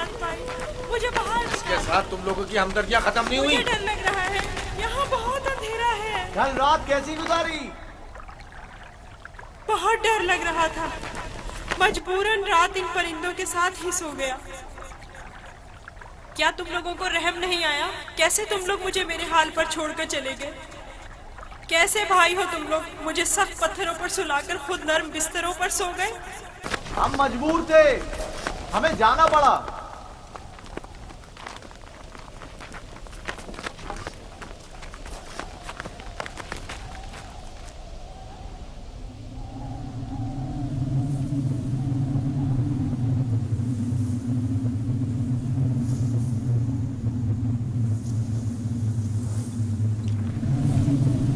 जान पाई। मुझे बाहर इसके साथ तुम लोगों की हमदर्दियां खत्म नहीं हुई। मुझे डर लग रहा है, यहाँ बहुत अंधेरा है। कल रात कैसी गुजारी? बहुत डर लग रहा था, मजबूरन रात इन परिंदों के साथ ही सो गया। क्या तुम लोगों को रहम नहीं आया? कैसे तुम लोग मुझे मेरे हाल पर छोड़कर चले गए? कैसे भाई हो तुम लोग? मुझे सख्त पत्थरों पर सुलाकर खुद नर्म बिस्तरों पर सो गए। हम मजबूर थे, हमें जाना पड़ा।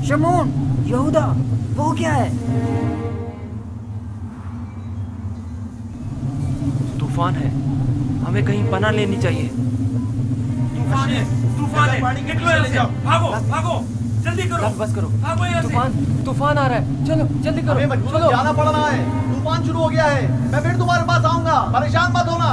शमून, यहूदा, वो क्या है? तूफान है, हमें कहीं पनाह लेनी चाहिए। तूफान है, तूफान है, निकलो यहाँ से, भागो, भागो, जल्दी करो, बस करो, भागो यहाँ से। तूफान आ रहा है, चलो जल्दी करो। हमें मजबूरन जाना पड़ रहा है, तूफान शुरू हो गया है। मैं फिर तुम्हारे पास आऊंगा, परेशान मत होना।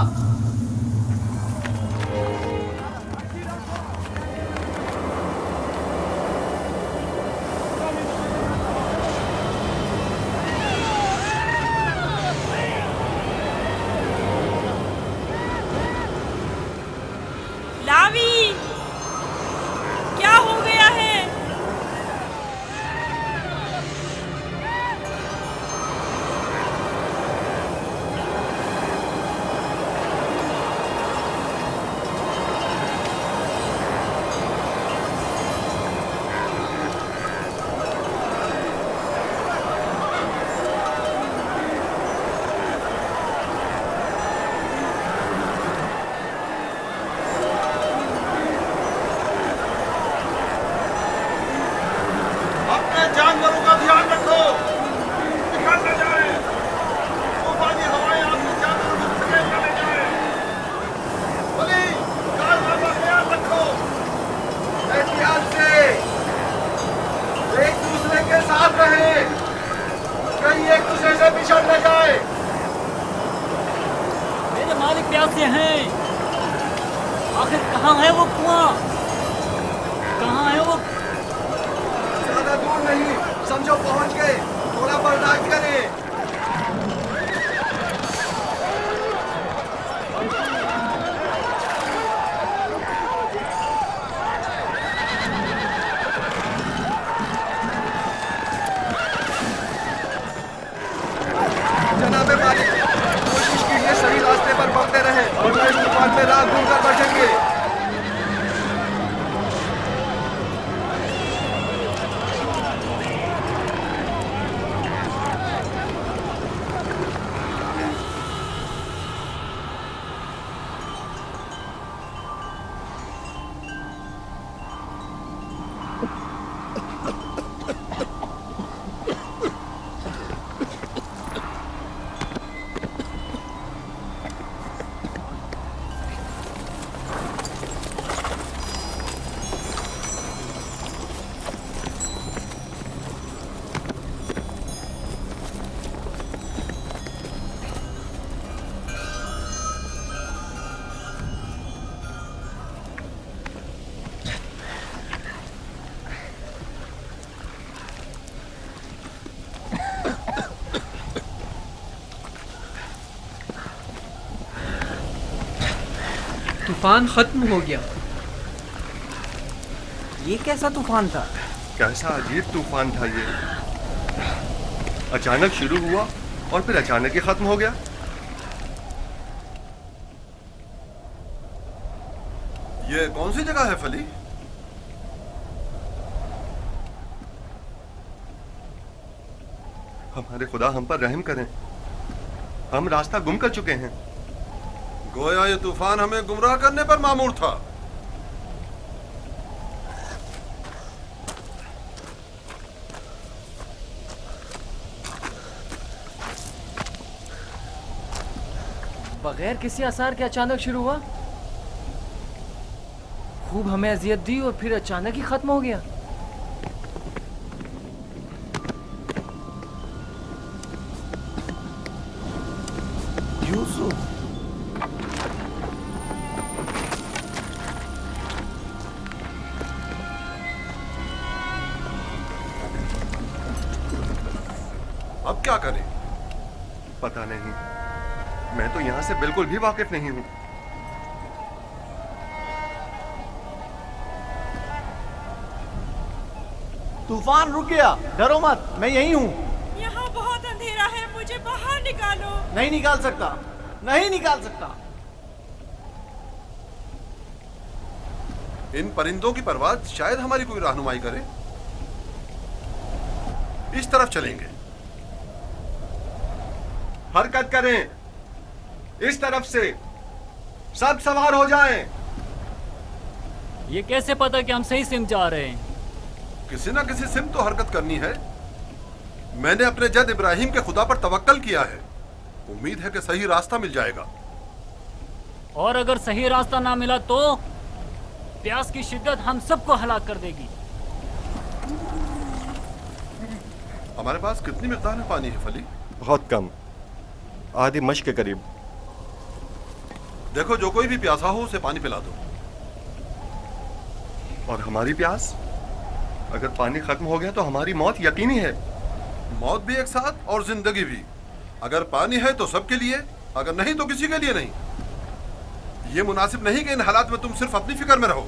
लावी, क्या हो गया है? अपने जानवरों का ध्यान रखो, निकल न जाए, तूफानी हवाएं आपके जानवरों को समेट न ले जाए। बोली, कारवां का ख्याल रखो, एहतियात से, एक दूसरे के साथ रहे, कहीं एक दूसरे से बिछड़ न जाए। मेरे मालिक प्यासे हैं। आखिर कहाँ है वो कुआं? कहाँ है वो? ज्यादा दूर नहीं, समझो पहुंच गए। थोड़ा बर्दाश्त करें। जनाबे मालिक, कोशिश कीजिए सही रास्ते पर बढ़ते रहे, वरना इस तूफान में राह भूल कर बैठेंगे। तूफान खत्म हो गया। ये कैसा तूफान था? कैसा अजीब तूफान था ये। अचानक शुरू हुआ और फिर अचानक ही खत्म हो गया। ये कौन सी जगह है फली? हमारे खुदा हम पर रहम करें, हम रास्ता गुम कर चुके हैं। गोया ये तूफान हमें गुमराह करने पर मामूर था। बगैर किसी आसार के अचानक शुरू हुआ, खूब हमें अजियत दी और फिर अचानक ही खत्म हो गया। यूसुफ, अब क्या करें? पता नहीं, मैं तो यहां से बिल्कुल भी वाकिफ नहीं हूं। तूफान रुक गया, डरो मत, मैं यही हूँ। यहाँ बहुत अंधेरा है, मुझे बाहर निकालो। नहीं निकाल सकता, नहीं निकाल सकता। इन परिंदों की परवाज़ शायद हमारी कोई रहनुमाई करे। इस तरफ चलेंगे। हरकत करें, इस तरफ से। सब सवार हो जाएं। ये कैसे पता कि हम सही सिम जा रहे हैं? किसी ना किसी सिम तो हरकत करनी है। मैंने अपने जद इब्राहिम के खुदा पर तवक्कल किया है। उम्मीद है कि सही रास्ता मिल जाएगा। और अगर सही रास्ता ना मिला तो प्यास की शिद्दत हम सबको हलाक कर देगी। हमारे पास कितनी मिकदार में पानी है फली? बहुत कम, आधी मश्क के करीब। देखो, जो कोई भी प्यासा हो उसे पानी पिला दो। और हमारी प्यास? अगर पानी खत्म हो गया तो हमारी मौत यकीनी है। मौत भी एक साथ और जिंदगी भी। अगर पानी है तो सबके लिए, अगर नहीं तो किसी के लिए नहीं। ये मुनासिब नहीं कि इन हालात में तुम सिर्फ अपनी फिक्र में रहो।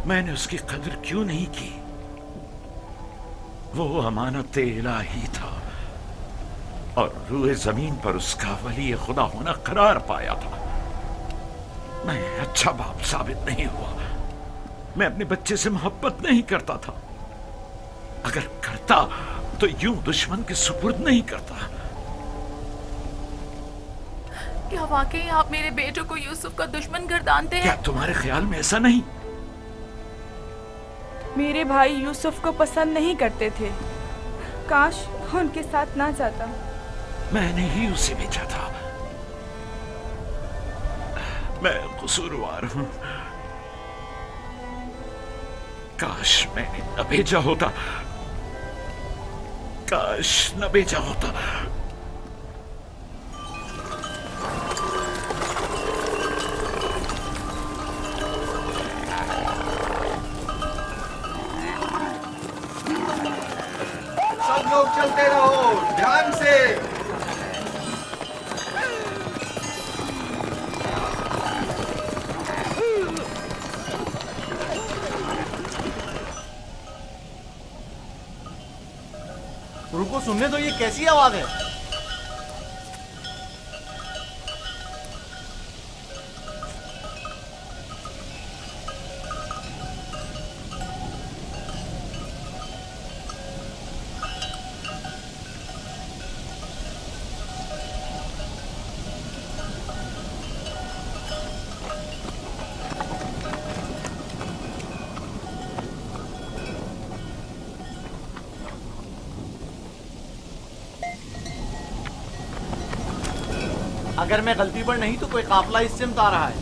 मैंने उसकी कदर क्यों नहीं की? वो अमानत इलाही था और रूए जमीन पर उसका वली खुदा होना करार पाया था। मैं अच्छा बाप साबित नहीं हुआ। मैं अपने बच्चे से मोहब्बत नहीं करता था। अगर करता तो यूं दुश्मन के सुपुर्द नहीं करता। क्या वाकई आप मेरे बेटे को यूसुफ का दुश्मन गर्दानते हैं? क्या तुम्हारे ख्याल में ऐसा नहीं? मेरे भाई यूसुफ को पसंद नहीं करते थे। काश उनके साथ ना जाता। मैंने ही उसे भेजा था। मैं कसूरवार हूं। काश मैंने न भेजा होता। काश न भेजा होता। सब लोग चलते रहो, ध्यान से। रुको, सुनने दो, ये कैसी आवाज है? अगर मैं गलती पर नहीं तो कोई काफिला इस सिमत आ रहा है।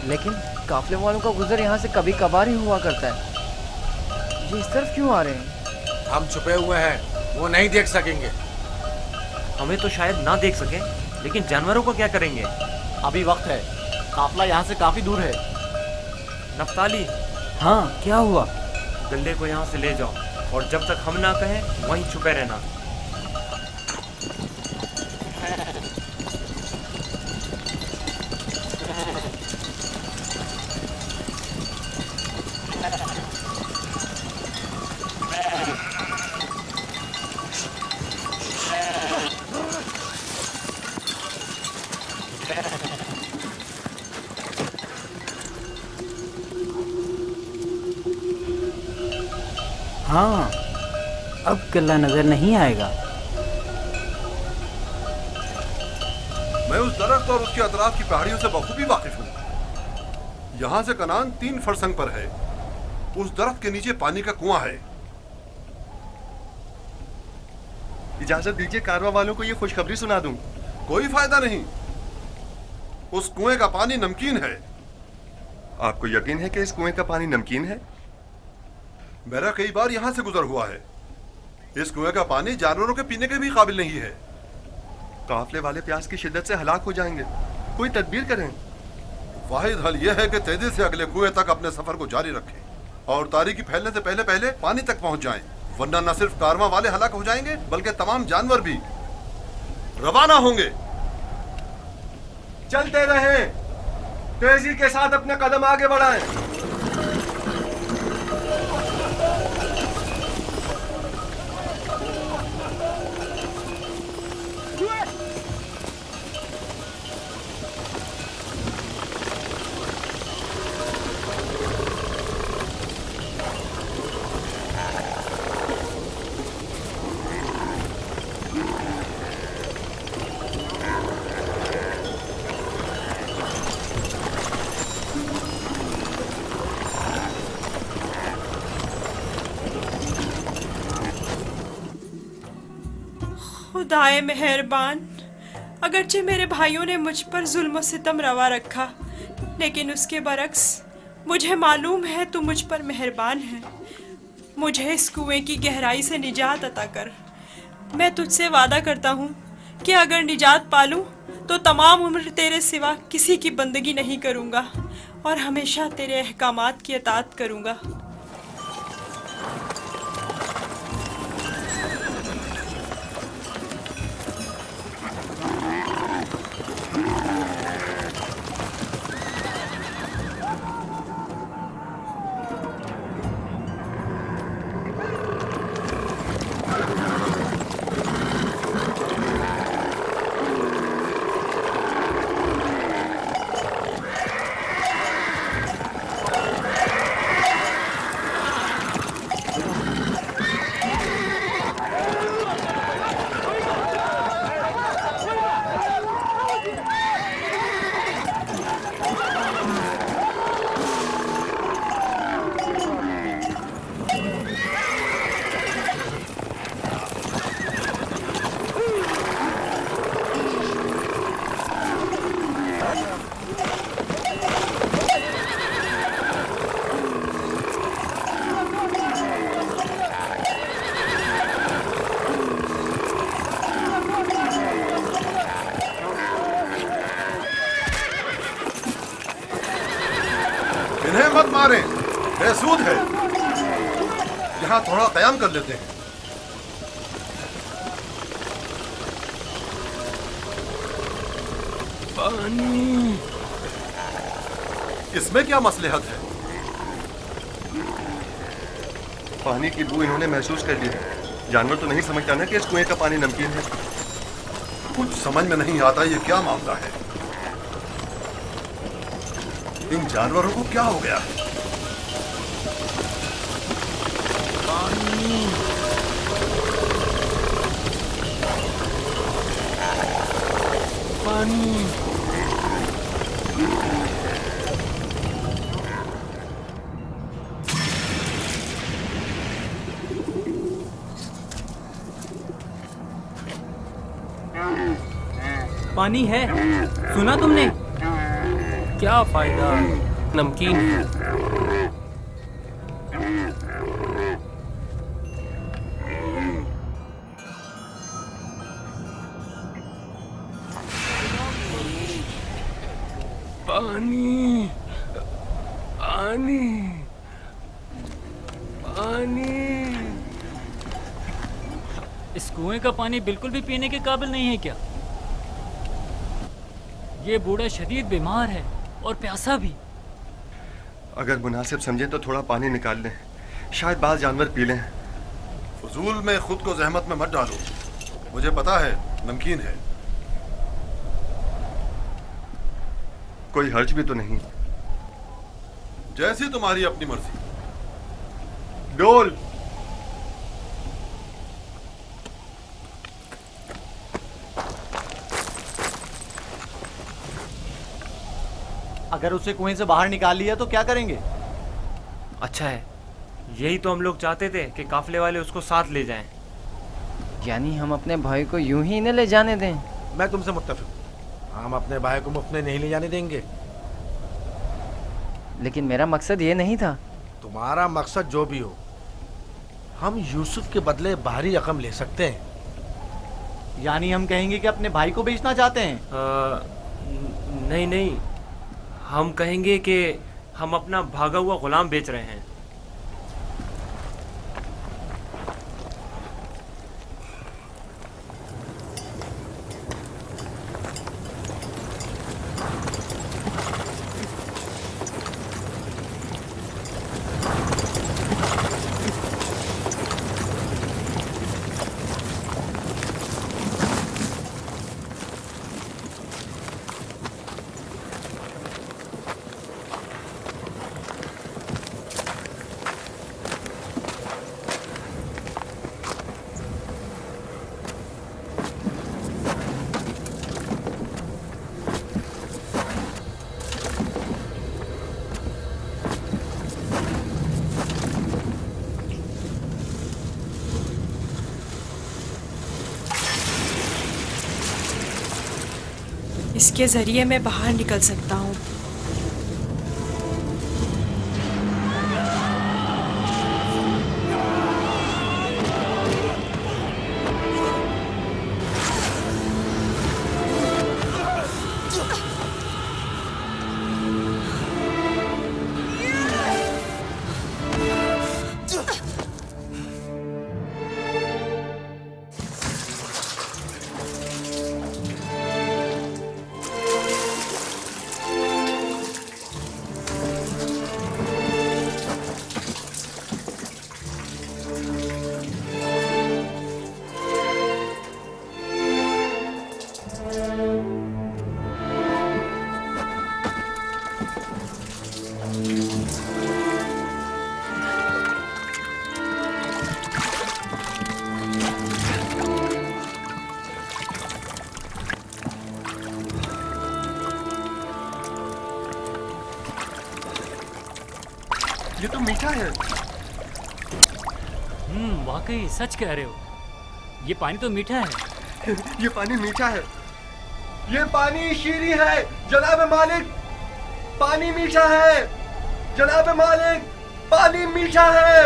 लेकिन काफले वालों का गुजर यहाँ से कभी कभार ही हुआ करता है। ये इस तरफ क्यों आ रहे हैं? हम छुपे हुए हैं, वो नहीं देख सकेंगे। हमें तो शायद ना देख सके, लेकिन जानवरों को क्या करेंगे? अभी वक्त है, काफिला यहाँ से काफी दूर है। नफ्ताली। हाँ, क्या हुआ? गल्ले को यहाँ से ले जाओ और जब तक हम ना कहें वहीं छुपे रहना। हाँ, अब किला नजर नहीं आएगा। मैं उस दरख्त और उसके अतराफ की पहाड़ियों से बखूबी वाकिफ हूँ। यहाँ से कनान 3 फरसंग पर है। उस दरख्त के नीचे पानी का कुआं है। इजाजत दीजिए कारवां वालों को ये खुशखबरी सुना दूं। कोई फायदा नहीं। उस कुएं का पानी नमकीन है। आपको यकीन है कि इस कुएं का पानी नमकीन है? मेरा कई बार यहाँ से गुजर हुआ है। इस कुएं का पानी जानवरों के पीने के भी काबिल नहीं है। काफले वाले प्यास की शिद्दत से हलाक हो जाएंगे। कोई तदबीर करें। वाहिद हल यह है कि तेजी से अगले कुएं तक अपने सफर को जारी रखें और तारीकी फैलने से पहले पहले पानी तक पहुंच जाएं, वरना न सिर्फ कारवां वाले हलाक हो जाएंगे बल्कि तमाम जानवर भी रवाना होंगे। चलते रहें, तेजी के साथ अपने कदम आगे बढ़ाएं। खुदाए मेहरबान, अगरचे मेरे भाइयों ने मुझ पर जुल्म सितम रवा रखा, लेकिन उसके बरक्स मुझे मालूम है तू मुझ पर मेहरबान है। मुझे इस कुएं की गहराई से निजात अता कर। मैं तुझसे वादा करता हूँ कि अगर निजात पालूं तो तमाम उम्र तेरे सिवा किसी की बंदगी नहीं करूँगा और हमेशा तेरे अहकामात की अतात करूँगा। इन्हें मत मारें, बेसूद है। यहाँ थोड़ा कयाम कर लेते हैं। पानी। इसमें क्या मसलहत है? पानी की बू इन्होंने महसूस कर ली है। जानवर तो नहीं समझता ना कि इस कुएं का पानी नमकीन है। कुछ समझ में नहीं आता ये क्या मामला है। इन जानवरों को क्या हो गया है? पानी। पानी है, सुना तुमने? क्या फायदा, नमकीन है। पानी, पानी, पानी। इस कुएं का पानी बिल्कुल भी पीने के काबिल नहीं है क्या? ये बूढ़ा शदीद बीमार है और प्यासा भी। अगर मुनासिब समझे तो थोड़ा पानी निकाल लें, शायद बाल जानवर पी लें। फजूल में खुद को जहमत में मत डालो, मुझे पता है नमकीन है। कोई हर्ज भी तो नहीं। जैसी तुम्हारी अपनी मर्जी। डोल। अगर उसे कुएं से बाहर निकाल लिया तो क्या करेंगे? अच्छा है, यही तो हम लोग चाहते थे कि काफले वाले उसको साथ ले जाएं। यानी हम अपने भाई को यूं ही न ले जाने दें? मैं तुमसे मुत्तफिक हूं। हम अपने भाई को मुफ्त में नहीं ले जाने देंगे। लेकिन मेरा मकसद ये नहीं था। तुम्हारा मकसद जो भी हो, हम यूसुफ के बदले भारी रकम ले सकते हैं। यानी हम कहेंगे कि अपने भाई को बेचना चाहते हैं? नहीं नहीं, हम कहेंगे कि हम अपना भागा हुआ गुलाम बेच रहे हैं। इसके जरिए मैं बाहर निकल सकता हूँ। ये तो मीठा है। वाकई सच कह रहे हो। ये पानी तो मीठा है। ये पानी मीठा है। ये पानी शीरी है जनाब मालिक। पानी मीठा है जनाब मालिक। पानी मीठा है।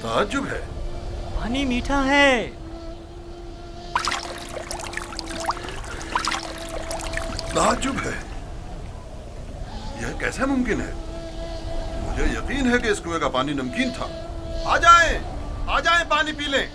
ताज्जुब है। पानी मीठा है। ताज्जुब है। यह कैसे मुमकिन है? मुझे यकीन है कि इस कुएं का पानी नमकीन था। आ जाएं पानी पी लें।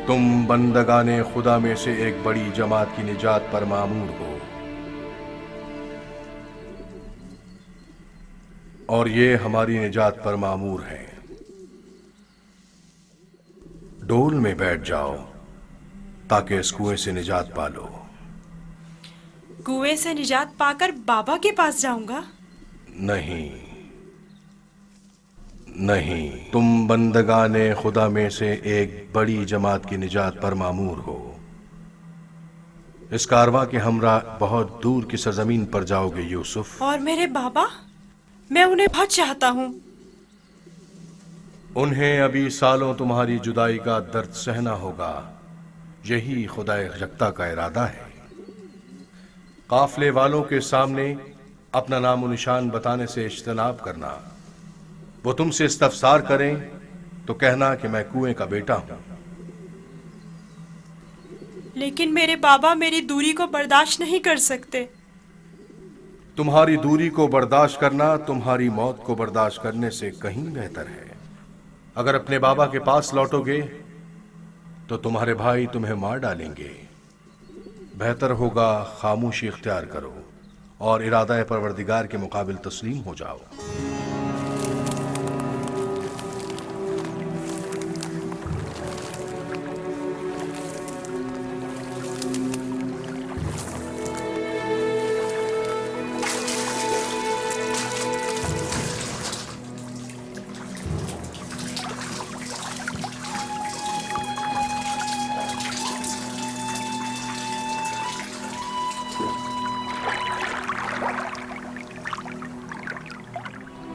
तुम बंदगाने खुदा में से एक बड़ी जमात की निजात पर मामूर हो, और ये हमारी निजात पर मामूर हैं। डोल में बैठ जाओ ताकि इस कुएं से निजात पालो। कुएं से निजात पाकर बाबा के पास जाऊंगा? नहीं नहीं, तुम बंदगाने खुदा में से एक बड़ी जमात की निजात पर मामूर हो। इस कारवां के हमरा बहुत दूर की सरजमीन पर जाओगे यूसुफ। और मेरे बाबा? मैं उन्हें बहुत चाहता हूँ। उन्हें अभी सालों तुम्हारी जुदाई का दर्द सहना होगा। यही खुदाए यकता का इरादा है। काफले वालों के सामने अपना नामो निशान बताने से इज्तनाब करना। वो तुमसे इस्तफसार करें तो कहना कि मैं कुएं का बेटा हूं। लेकिन मेरे बाबा मेरी दूरी को बर्दाश्त नहीं कर सकते। तुम्हारी दूरी को बर्दाश्त करना तुम्हारी मौत को बर्दाश्त करने से कहीं बेहतर है। अगर अपने बाबा के पास लौटोगे तो तुम्हारे भाई तुम्हें मार डालेंगे। बेहतर होगा खामोशी इख्तियार करो और इरादा परवरदिगार के मुकाबिल तस्लीम हो जाओ।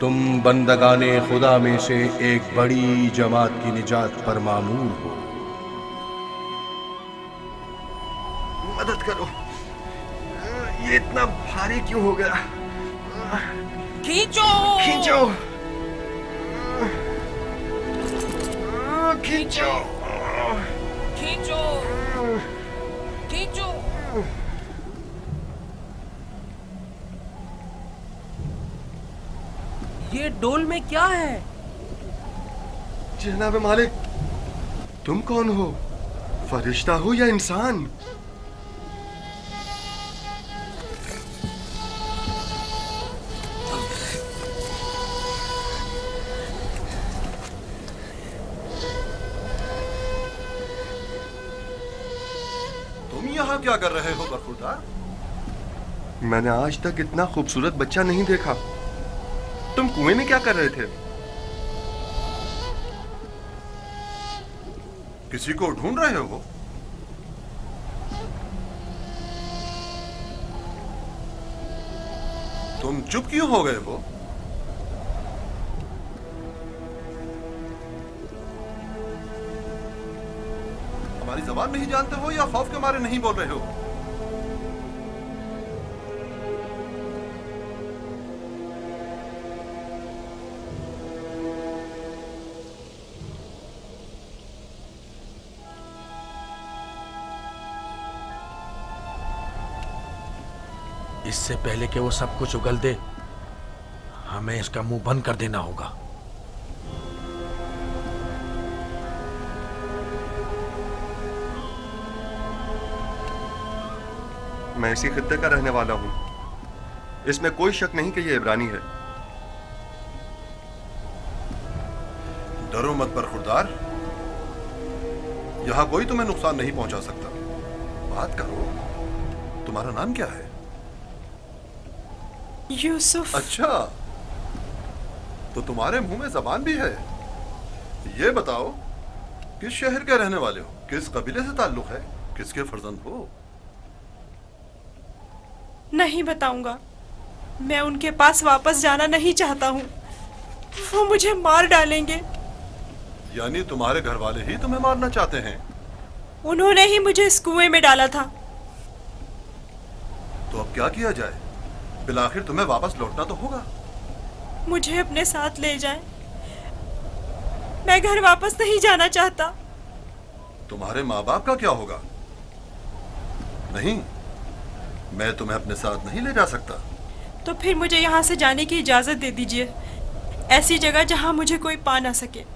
तुम बंदगाने खुदा में से एक बड़ी जमात की निजात पर मामूर हो। मदद करो, ये इतना भारी क्यों हो गया? खींचो खींचो खींचो खींचो खींचो। ये डोल में क्या है? जनाब मालिक, तुम कौन हो? फरिश्ता हो या इंसान? तुम यहाँ क्या कर रहे हो बरखुरदार? मैंने आज तक इतना खूबसूरत बच्चा नहीं देखा। तुम कुएं में क्या कर रहे थे? किसी को ढूंढ रहे हो? तुम चुप क्यों हो गए हो? हमारी जबान नहीं जानते हो या खौफ के मारे नहीं बोल रहे हो? इससे पहले कि वो सब कुछ उगल दे, हमें इसका मुंह बंद कर देना होगा। मैं इसी खित्ते का रहने वाला हूं। इसमें कोई शक नहीं कि ये इब्रानी है। डरो मत बरखुरदार, यहां कोई तुम्हें नुकसान नहीं पहुंचा सकता। बात करो, तुम्हारा नाम क्या है? यूसुफ। अच्छा, तो तुम्हारे मुंह में जबान भी है। ये बताओ, किस शहर के रहने वाले हो? किस कबीले से ताल्लुक है? किसके फर्जंद हो? नहीं बताऊंगा। मैं उनके पास वापस जाना नहीं चाहता हूँ। वो मुझे मार डालेंगे। यानी तुम्हारे घर वाले ही तुम्हें मारना चाहते हैं? उन्होंने ही मुझे इस कुएं में डाला था। तो अब क्या किया जाए? बिलाखिर तुम्हें वापस लौटना तो होगा। मुझे अपने साथ ले जाएं। मैं घर वापस नहीं जाना चाहता। तुम्हारे माँ बाप का क्या होगा? नहीं, मैं तुम्हें अपने साथ नहीं ले जा सकता। तो फिर मुझे यहाँ से जाने की इजाजत दे दीजिए, ऐसी जगह जहाँ मुझे कोई पा ना सके।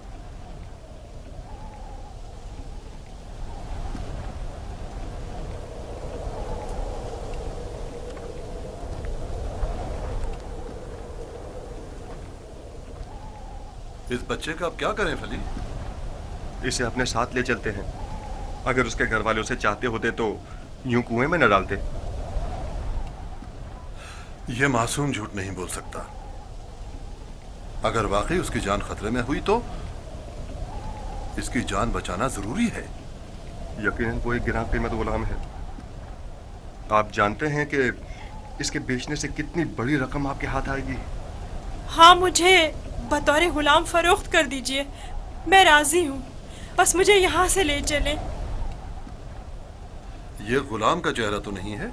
इस बच्चे का अब क्या करें फली? इसे अपने साथ ले चलते हैं। अगर उसके घर वाले उसे चाहते होते तो यूं कुएं में न डालते। यह मासूम झूठ नहीं बोल सकता। अगर वाकई उसकी जान खतरे में हुई तो इसकी जान बचाना जरूरी है। यकीनन वो एक गिरां कीमत गुलाम है। आप जानते हैं कि इसके बेचने से कितनी बड़ी रकम आपके हाथ आएगी। हाँ, मुझे बतौर गुलाम फरोख्त कर दीजिए, मैं राजी हूँ। बस मुझे यहाँ से ले चलें। ये गुलाम का चेहरा तो नहीं है?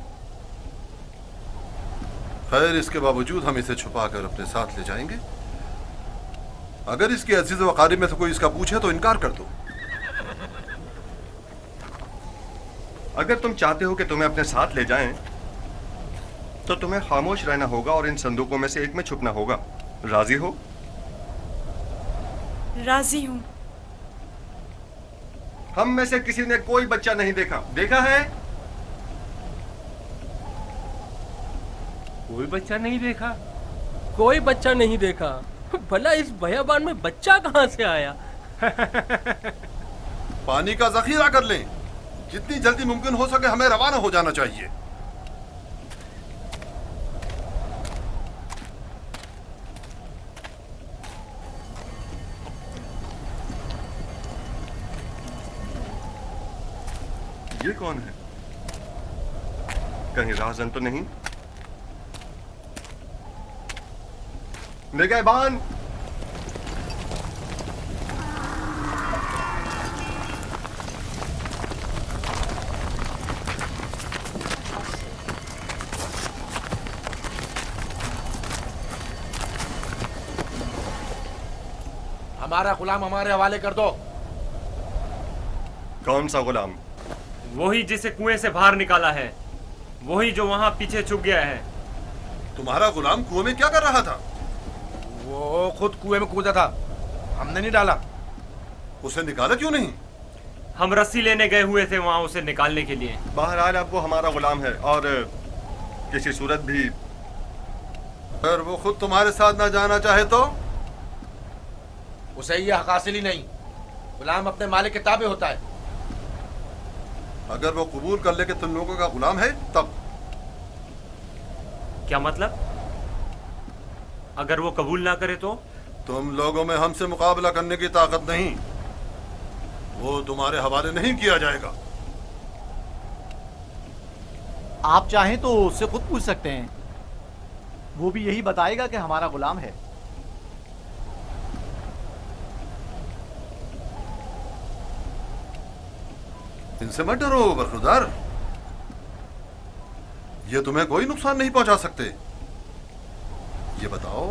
खैर, इसके बावजूद हम इसे छुपाकर अपने साथ ले जाएंगे। अगर इसके अजीज व क़रीब में से कोई इसका पूछे तो इनकार कर दो। अगर तुम चाहते हो कि तुम्हें अपने साथ ले जाएं, तो तुम्हें खामोश रहना होगा और इन संदूकों में से एक में छुपना होगा। राजी हो? राजी हूँ। हम में से किसी ने कोई बच्चा नहीं देखा। देखा है? कोई बच्चा नहीं देखा? कोई बच्चा नहीं देखा? भला इस बयाबान में बच्चा कहाँ से आया? पानी का जखीरा कर लें। जितनी जल्दी मुमकिन हो सके हमें रवाना हो जाना चाहिए। ये कौन है? कहीं राहजन तो नहीं? निगहबान! हमारा गुलाम हमारे हवाले कर दो। कौन सा गुलाम? वही जिसे कुएं से बाहर निकाला है, वही जो वहां पीछे छुप गया है। तुम्हारा गुलाम कुएं में क्या कर रहा था? वो खुद कुएं में कूदा था, हमने नहीं डाला। उसे निकाला क्यों नहीं? हम रस्सी लेने गए हुए थे वहां उसे निकालने के लिए। बहरहाल अब वो हमारा गुलाम है और किसी सूरत भी अगर वो खुद तुम्हारे साथ ना जाना चाहे तो? उसे ये हक हासिल ही नहीं। गुलाम अपने मालिक के ताबे होता है। अगर वो कबूल कर ले कि तुम लोगों का गुलाम है तब? क्या मतलब? अगर वो कबूल ना करे तो? तुम लोगों में हमसे मुकाबला करने की ताकत नहीं। वो तुम्हारे हवाले नहीं किया जाएगा। आप चाहें तो उससे खुद पूछ सकते हैं, वो भी यही बताएगा कि हमारा गुलाम है। इनसे मत डरो बरखुरदार, ये तुम्हें कोई नुकसान नहीं पहुंचा सकते। ये बताओ,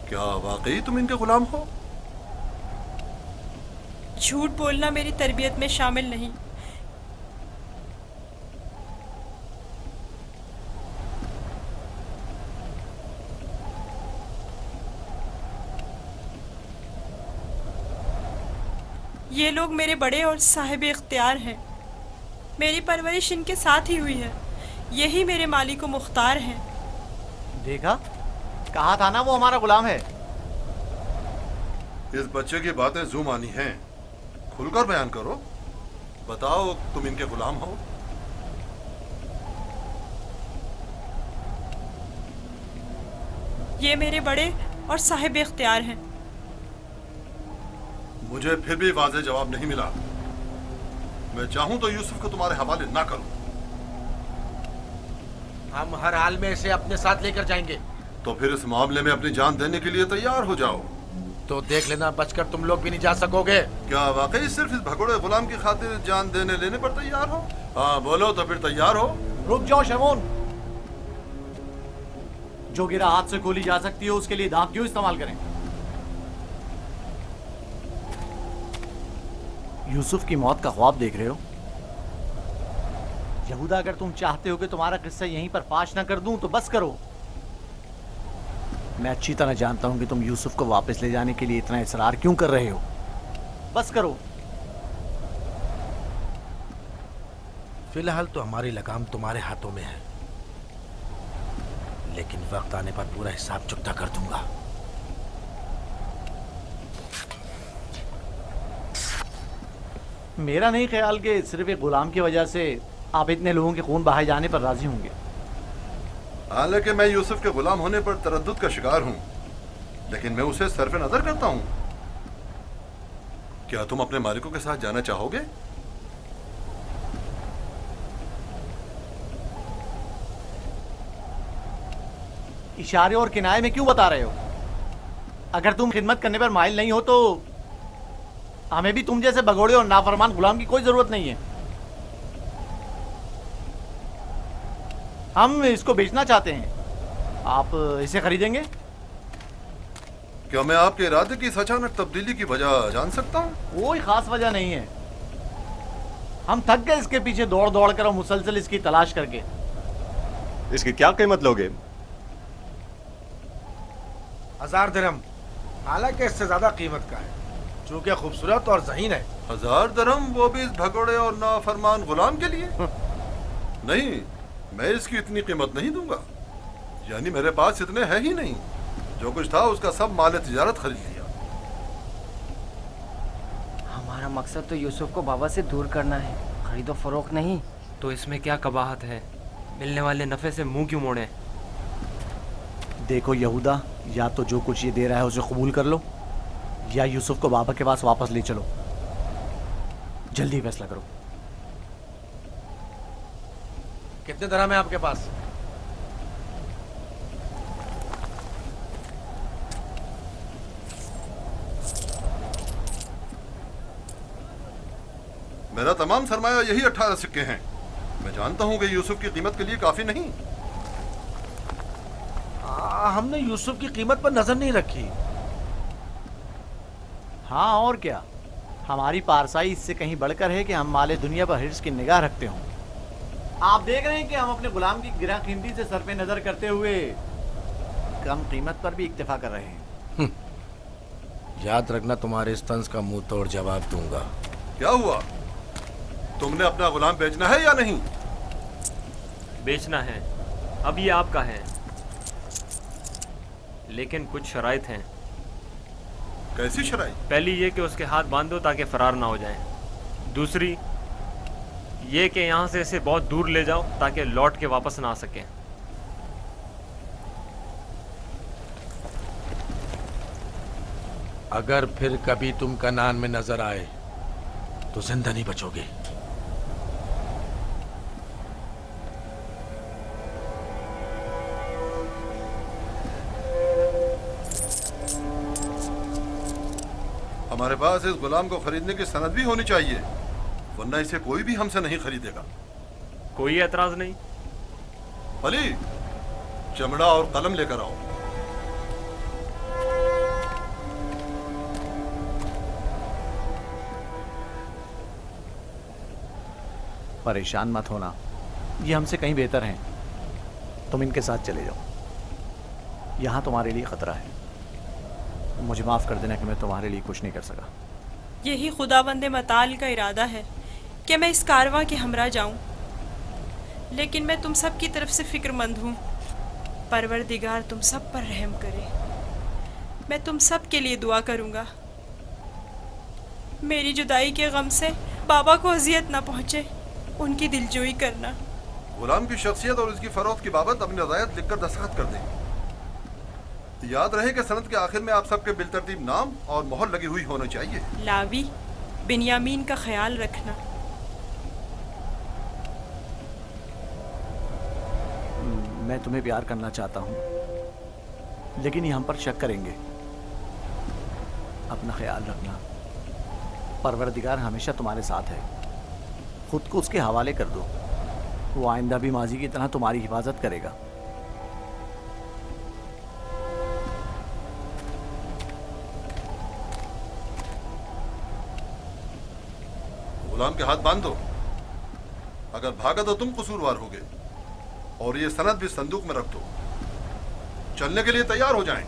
क्या वाकई तुम इनके गुलाम हो? झूठ बोलना मेरी तरबियत में शामिल नहीं। ये लोग मेरे बड़े और साहिब इख्तियार हैं। मेरी परवरिश इनके साथ ही हुई है। यही मेरे मालिक व मुख्तार हैं। देखा, कहा था ना वो हमारा गुलाम है। इस बच्चे की बातें जुमानी हैं। खुलकर बयान करो। बताओ, तुम इनके गुलाम हो? ये मेरे बड़े और साहिब इख्तियार हैं। मुझे फिर भी वाज़ेह जवाब नहीं मिला। मैं चाहूं तो यूसुफ को तुम्हारे हवाले ना करूं। हम हर हाल में इसे अपने साथ लेकर जाएंगे। तो फिर इस मामले में अपनी जान देने के लिए तैयार हो जाओ। तो देख लेना, बचकर तुम लोग भी नहीं जा सकोगे। क्या वाकई सिर्फ इस भगोड़े गुलाम की खातिर जान देने लेने पर तैयार हो? हाँ बोलो, तो फिर तैयार हो? रुक जाओ शमोन, जो गिरा हाथ से खोली जा सकती है उसके लिए दांत क्यों इस्तेमाल करें? यूसुफ की मौत का ख्वाब देख रहे हो? यहूदा, अगर तुम चाहते हो कि तुम्हारा किस्सा यहीं पर फाश ना कर दूं तो बस करो। मैं अच्छी तरह जानता हूं कि तुम यूसुफ को वापस ले जाने के लिए इतना इसरार क्यों कर रहे हो। बस करो। फिलहाल तो हमारी लगाम तुम्हारे हाथों में है, लेकिन वक्त आने पर पूरा हिसाब चुकता कर दूंगा। मेरा नहीं ख्याल कि सिर्फ एक गुलाम की वजह से आप इतने लोगों के खून बहाए जाने पर राजी होंगे। हालांकि मैं यूसुफ के गुलाम होने पर तरद्दुद का शिकार हूं, लेकिन मैं उसे सरफ नजर करता हूं। क्या तुम अपने मालिकों के साथ जाना चाहोगे? इशारे और किनारे में क्यों बता रहे हो? अगर तुम खिदमत करने पर माइल नहीं हो तो हमें भी तुम जैसे भगोड़े और नाफरमान गुलाम की कोई जरूरत नहीं है। हम इसको बेचना चाहते हैं। आप इसे खरीदेंगे? क्या मैं आपके इरादे की इस अचानक तब्दीली की वजह जान सकता हूँ? कोई खास वजह नहीं है। हम थक गए इसके पीछे दौड़ दौड़ कर और मुसलसल इसकी तलाश करके। इसकी क्या कीमत लोगे? 1000 दिरहम, हालांकि इससे ज्यादा कीमत का है, चूंकि खूबसूरत और ज़हीन है। 1000 दिरहम, वो भी इस भगोड़े और नाफरमान गुलाम के लिए? नहीं, मैं इसकी इतनी कीमत नहीं दूंगा। यानी मेरे पास इतने है ही नहीं। जो कुछ था उसका सब माल तिजारत खरीद लिया। हमारा मकसद तो यूसुफ को बाबा से दूर करना है, खरीदो फरोख्त नहीं। तो इसमें क्या कबाहत है? मिलने वाले नफे से मुंह क्यों मोड़े? देखो यहूदा, या तो जो कुछ ये दे रहा है उसे कबूल कर लो, या यूसुफ को बाबा के पास वापस ले चलो। जल्दी फैसला करो। कितने दिरहम है आपके पास? मेरा तमाम सरमाया यही 18 सिक्के हैं। मैं जानता हूं कि यूसुफ की कीमत के लिए काफी नहीं। हमने यूसुफ की कीमत पर नजर नहीं रखी। हाँ और क्या, हमारी पारसाई इससे कहीं बढ़कर है कि हम माले दुनिया पर हिर्स की निगाह रखते हों। आप देख रहे हैं कि हम अपने गुलाम की गिरा कीमती से सर पे नजर करते हुए कम कीमत पर भी इक्तिफा कर रहे हैं। याद रखना, तुम्हारे इस तंज का मुंह तोड़ जवाब दूंगा। क्या हुआ? तुमने अपना गुलाम बेचना है या नहीं? बेचना है, अब ये आपका है, लेकिन कुछ शराइत हैं। कैसी शराइत? पहली ये कि उसके हाथ बांध दो ताकि फरार ना हो जाए। दूसरी ये कि यहाँ से इसे बहुत दूर ले जाओ ताकि लौट के वापस ना आ सके। अगर फिर कभी तुम कनान में नजर आए तो जिंदा नहीं बचोगे। हमारे पास इस गुलाम को खरीदने की सनद भी होनी चाहिए, वरना इसे कोई भी हमसे नहीं खरीदेगा। कोई एतराज नहीं। अली, चमड़ा और कलम लेकर आओ। परेशान मत होना, ये हमसे कहीं बेहतर हैं। तुम इनके साथ चले जाओ, यहाँ तुम्हारे लिए खतरा है। मुझे माफ कर देना कि मैं तुम्हारे लिए कुछ नहीं कर सका। यही खुदाबंद मताल का इरादा है कि मैं इस कारवां के हमरा जाऊं, लेकिन मैं तुम सब की तरफ से फिक्रमंद हूँ। परवरदिगार तुम सब पर रहम करे। मैं तुम सब के लिए दुआ करूँगा। मेरी जुदाई के गम से बाबा को अजियत ना पहुँचे, उनकी दिलजोई करना। गुलाम की शख्सियत और उसकी फरोख्त की बाबत अपनी रज़ायत लिखकर दस्तखत कर दें। याद रहे कि सनद के आखिर में आप सबके बिलतरतीब नाम और मोहर लगी हुई होनी चाहिए। लावी, बिन्यामीन का ख्याल रखना। मैं तुम्हें प्यार करना चाहता हूँ, लेकिन ये हम पर शक करेंगे। अपना ख्याल रखना। परवरदिगार हमेशा तुम्हारे साथ है। खुद को उसके हवाले कर दो, वो आइंदा भी माजी की तरह तुम्हारी हिफाजत करेगा। गुलाम के हाथ बांध दो। अगर भागा तो तुम कसूरवार होगे, और ये सनद भी संदूक में रख दो। चलने के लिए तैयार हो जाएं।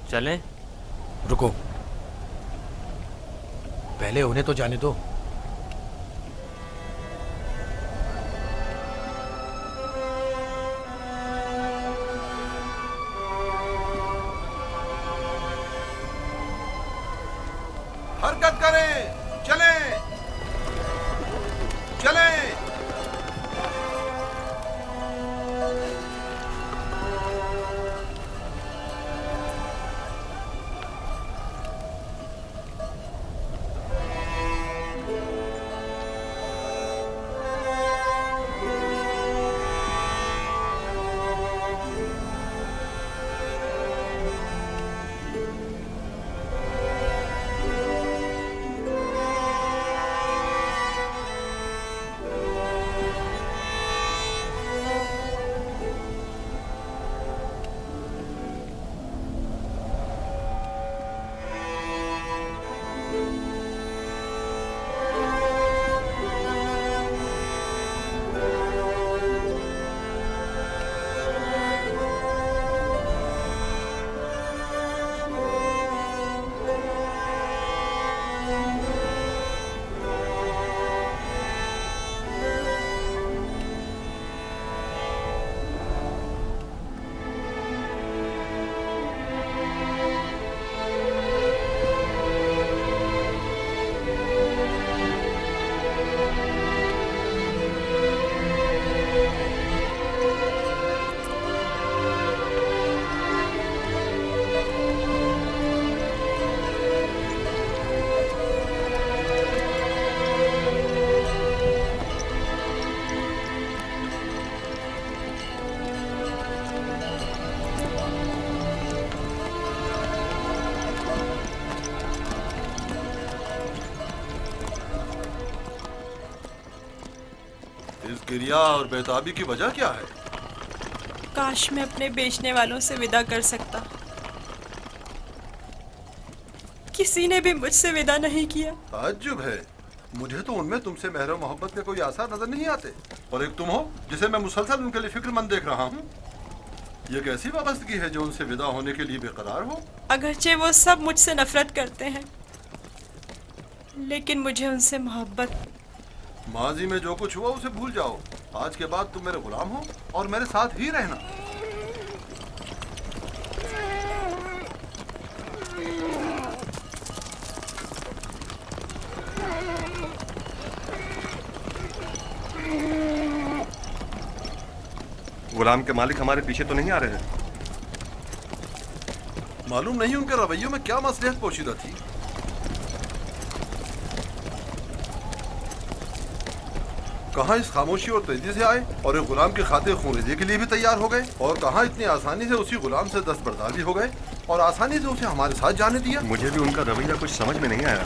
चलें? रुको, पहले उन्हें तो जाने दो। हरकत करें, चलें, चलें। गिरिया और बेताबी की वजह क्या है? काश मैं अपने बेचने वालों से विदा कर सकता। किसी ने भी मुझसे विदा नहीं किया। ताज्जुब है, मुझे तो उनमें तुमसे मेहर और मोहब्बत के कोई आसार नजर नहीं आते। और एक तुम हो जिसे मैं मुसलसल उनके लिए फिक्रमंद देख रहा हूँ। ये कैसी वाबस्तगी है जो उनसे विदा होने के लिए बेकरार हो? अगरचे वो सब मुझसे नफरत करते हैं, लेकिन मुझे उनसे मोहब्बत। माजी में जो कुछ हुआ उसे भूल जाओ। आज के बाद तुम मेरे गुलाम हो और मेरे साथ ही रहना। गुलाम के मालिक हमारे पीछे तो नहीं आ रहे हैं? मालूम नहीं उनके रवैयों में क्या मसलियत पोशीदा थी। कहाँ इस खामोशी और तेजी से आए और एक गुलाम की खातिर खूनरेजी के लिए भी तैयार हो गए, और कहाँ इतनी आसानी से उसी गुलाम से दस्तबरदार भी हो गए और आसानी से उसे हमारे साथ जाने दिया। मुझे भी उनका रवैया कुछ समझ में नहीं आया।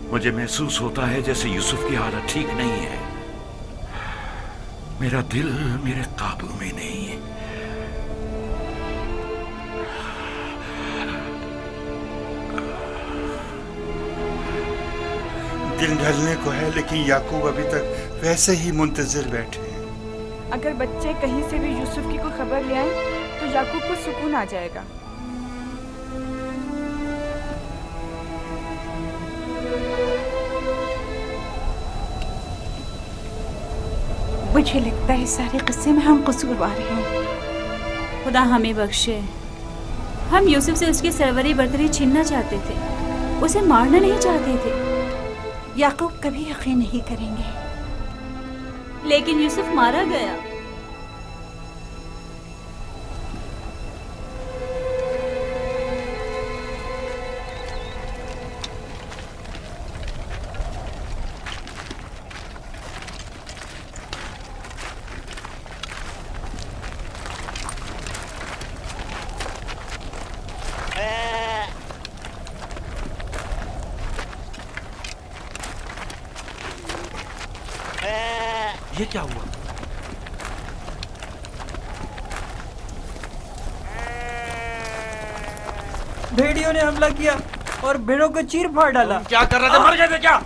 मुझे महसूस होता है जैसे यूसुफ की हालत ठीक नहीं है। मेरा दिल मेरे काबू में नहीं है। दिन ढलने को है, लेकिन याकूब अभी तक वैसे ही मुंतजिर बैठे हैं। अगर बच्चे कहीं से भी यूसुफ की कोई खबर ले आए तो याकूब को सुकून आ जाएगा। मुझे लगता है इस सारे किस्से में हम कसूरवार हैं। खुदा हमें बख्शे। हम यूसुफ से उसकी सरवरी बर्तरी छीनना चाहते थे, उसे मारना नहीं चाहते थे। याकूब कभी यकीन नहीं करेंगे। लेकिन यूसुफ मारा गया। ये क्या हुआ? भेड़ियों ने हमला किया और भेड़ों को चीर फाड़ डाला। क्या कर रहे थे? मर गए थे क्या?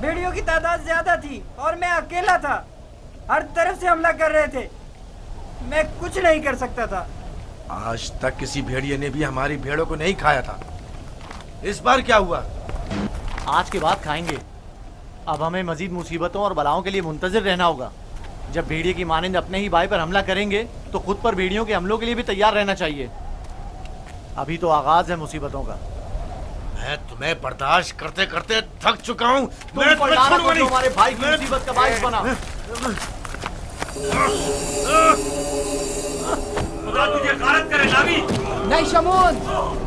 भेड़ियों की तादाद ज्यादा थी और मैं अकेला था। हर तरफ से हमला कर रहे थे। मैं कुछ नहीं कर सकता था। आज तक किसी भेड़िए ने भी हमारी भेड़ों को नहीं खाया था। इस बार क्या हुआ? आज के बाद खाएंगे। अब हमें मजीद मुसीबतों और बलाओं के लिए मुंतजिर रहना होगा। जब भेड़िए की मानिंद अपने ही भाई पर हमला करेंगे तो खुद पर भेड़ियों के हमलों के लिए भी तैयार रहना चाहिए। अभी तो आगाज है मुसीबतों का। मैं तुम्हें बर्दाश्त करते करते थक चुका हूँ। मैं तुम्हारे भाई की मुसीबत का बाइस बना। खुदा तुझे गारत करे नावी। नहीं शमून।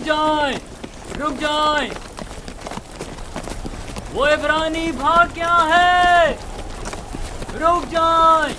जाएं, रुक जाएं। वो इब्रानी भाग क्या है? रुक जाएं।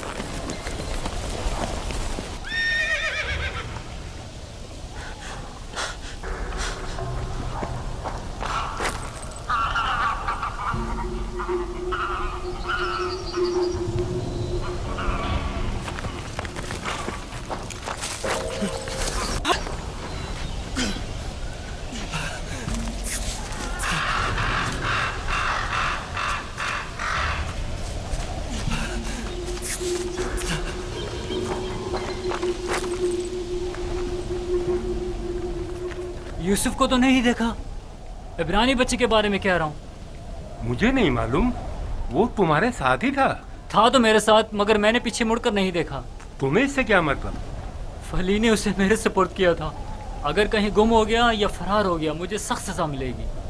यूसुफ को तो नहीं देखा। इब्रानी बच्चे के बारे में कह रहा हूँ। मुझे नहीं मालूम, वो तुम्हारे साथ ही था। था तो मेरे साथ, मगर मैंने पीछे मुड़कर नहीं देखा। तुम्हें इससे क्या मतलब? फली ने उसे मेरे सुपुर्द किया था। अगर कहीं गुम हो गया या फरार हो गया, मुझे सख्त सजा मिलेगी।